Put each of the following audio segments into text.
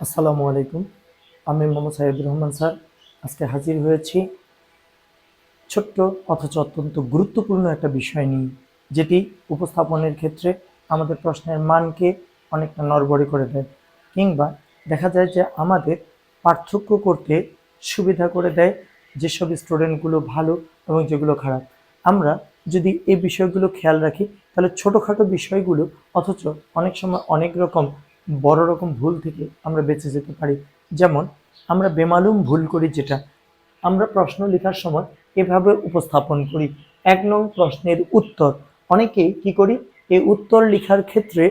আসসালামু আলাইকুম। আমি মোহাম্মদ সাইদুর রহমান স্যার। আজকে হাজির হয়েছি ছোট্ট অথচ অত্যন্ত গুরুত্বপূর্ণ একটা বিষয় নিয়ে, যেটি উপস্থাপনের ক্ষেত্রে আমাদের প্রশ্নের মানকে অনেকটা নড়বড়ে করে দেয়, কিংবা দেখা যায় যে আমাদের পার্থক্য করতে সুবিধা করে দেয় যেসব স্টুডেন্টগুলো ভালো এবং যেগুলো খারাপ। আমরা যদি এই বিষয়গুলো খেয়াল রাখি, তাহলে ছোটোখাটো বিষয়গুলো অথচ অনেক সময় অনেক রকম বড় রকম ভুল থেকে আমরা বেঁচে যেতে পারি। যেমন আমরা বেমালুম ভুল করি, যেটা আমরা প্রশ্ন লেখার সময় এভাবে উপস্থাপন করি। ১ নং প্রশ্নের উত্তর, অনেকেই কি করি, এই উত্তর লেখার ক্ষেত্রে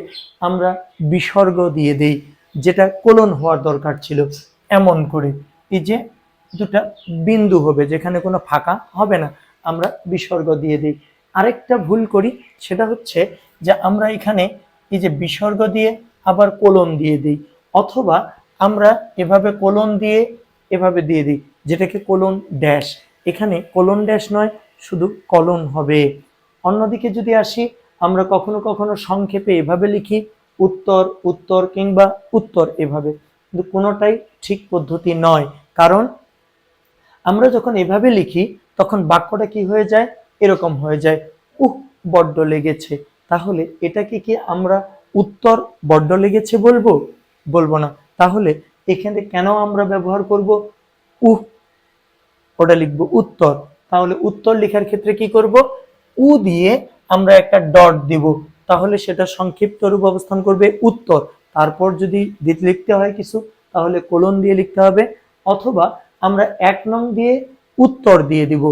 আমরা বিসর্গ দিয়ে দেই, যেটা কোলন হওয়ার দরকার ছিল। এমন করে এই যে দুটা বিন্দু হবে, যেখানে কোনো ফাঁকা হবে না, আমরা বিসর্গ দিয়ে দিই। আরেকটা ভুল করি, সেটা হচ্ছে যে আমরা এখানে এই যে বিসর্গ দিয়ে আবার কোলন দিয়ে দিই, অথবা আমরা এভাবে কোলন দিয়ে এভাবে দিয়ে দিই, যেটাকে কোলন ড্যাশ। এখানে কোলন ড্যাশ নয়, শুধু কলন হবে। অন্যদিকে যদি আসি, আমরা কখনো কখনো সংক্ষেপে এভাবে লিখি, উত্তর উত্তর কিংবা উত্তর এভাবে, কিন্তু কোনোটাই ঠিক পদ্ধতি নয়। কারণ আমরা যখন এভাবে লিখি তখন বাক্যটা কি হয়ে যায়, এরকম হয়ে যায়, উহ বড্ড লেগেছে। তাহলে এটাকে কি আমরা উত্তর বড্ড লেগেছে বলবো? বলবো না। তাহলে এখানে কেন আমরা ব্যবহার করব উহ, ওটা লিখবো উত্তর। তাহলে উত্তর লেখার ক্ষেত্রে কি করব, উ দিয়ে আমরা একটা ডট দিব, তাহলে সেটা সংক্ষিপ্ত রূপ অবস্থান করবে উত্তর। তারপর যদি লিখতে হয় কিছু, তাহলে কোলন দিয়ে লিখতে হবে, অথবা আমরা ১ নং দিয়ে উত্তর দিয়ে দিব,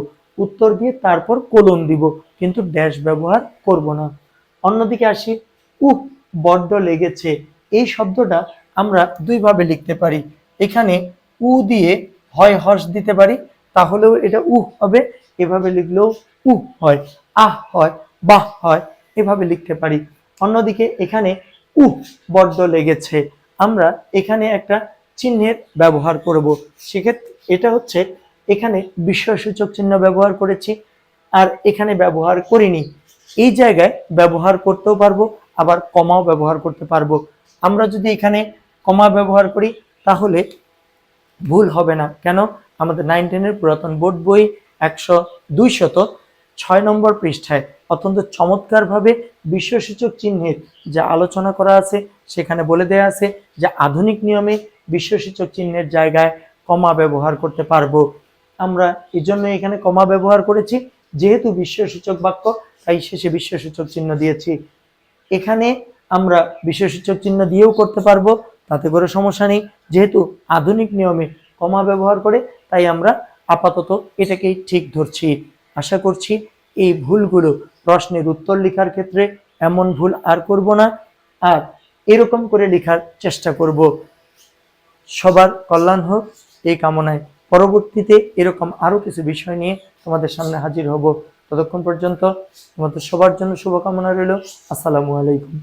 উত্তর দিয়ে তারপর কোলন দিব, কিন্তু ড্যাশ ব্যবহার করব না। অন্যদিকে আসি, উহ বড্ড লেগেছে, এই শব্দটা আমরা দুইভাবে লিখতে পারি। এখানে উ দিয়ে হয় হর্ষ দিতে পারি, তাহলেও এটা উহ হবে, এভাবে লিখলেও উহ হয়, আহ হয়, বাহ হয়, এভাবে লিখতে পারি। অন্যদিকে এখানে উহ বড্ড লেগেছে, আমরা এখানে একটা চিহ্নের ব্যবহার করব। সেক্ষেত্রে এটা হচ্ছে, এখানে বিস্ময়সূচক চিহ্ন ব্যবহার করেছি, আর এখানে ব্যবহার করিনি। এই জায়গায় ব্যবহার করতেও পারবো, আবার কমাও ব্যবহার করতে পারবো। আমরা যদি এখানে কমা ব্যবহার করি, তাহলে ভুল হবে না। কেন? আমাদের 9-10-এর পুরাতন বোর্ড বই 206 নম্বর পৃষ্ঠায় অত্যন্ত চমৎকারভাবে বিস্ময়সূচক চিহ্নের যা আলোচনা করা আছে, সেখানে বলে দেয়া আছে যে আধুনিক নিয়মে বিস্ময়সূচক চিহ্নের জায়গায় কমা ব্যবহার করতে পারবো। আমরা এই জন্য এখানে কমা ব্যবহার করেছি, যেহেতু বিস্ময়সূচক বাক্য, তাই শেষে বিস্ময়সূচক চিহ্ন দিয়েছি। এখানে আমরা বিস্ময়সূচক চিহ্ন দিয়েও করতে পারবো, তাতে করে সমস্যা নেই। যেহেতু আধুনিক নিয়মে কমা ব্যবহার করে, তাই আমরা আপাতত এটাকেই ঠিক ধরছি। আশা করছি এই ভুলগুলো প্রশ্নের উত্তর লেখার ক্ষেত্রে এমন ভুল আর করব না, আর এরকম করে লেখার চেষ্টা করব। সবার কল্যাণ হোক এই কামনায়। পরবর্তীতে এরকম আরো কিছু বিষয় নিয়ে তোমাদের সামনে হাজির হব। ততক্ষণ পর্যন্ত তোমাদের সবার জন্য শুভকামনা রইল। আসসালামু আলাইকুম।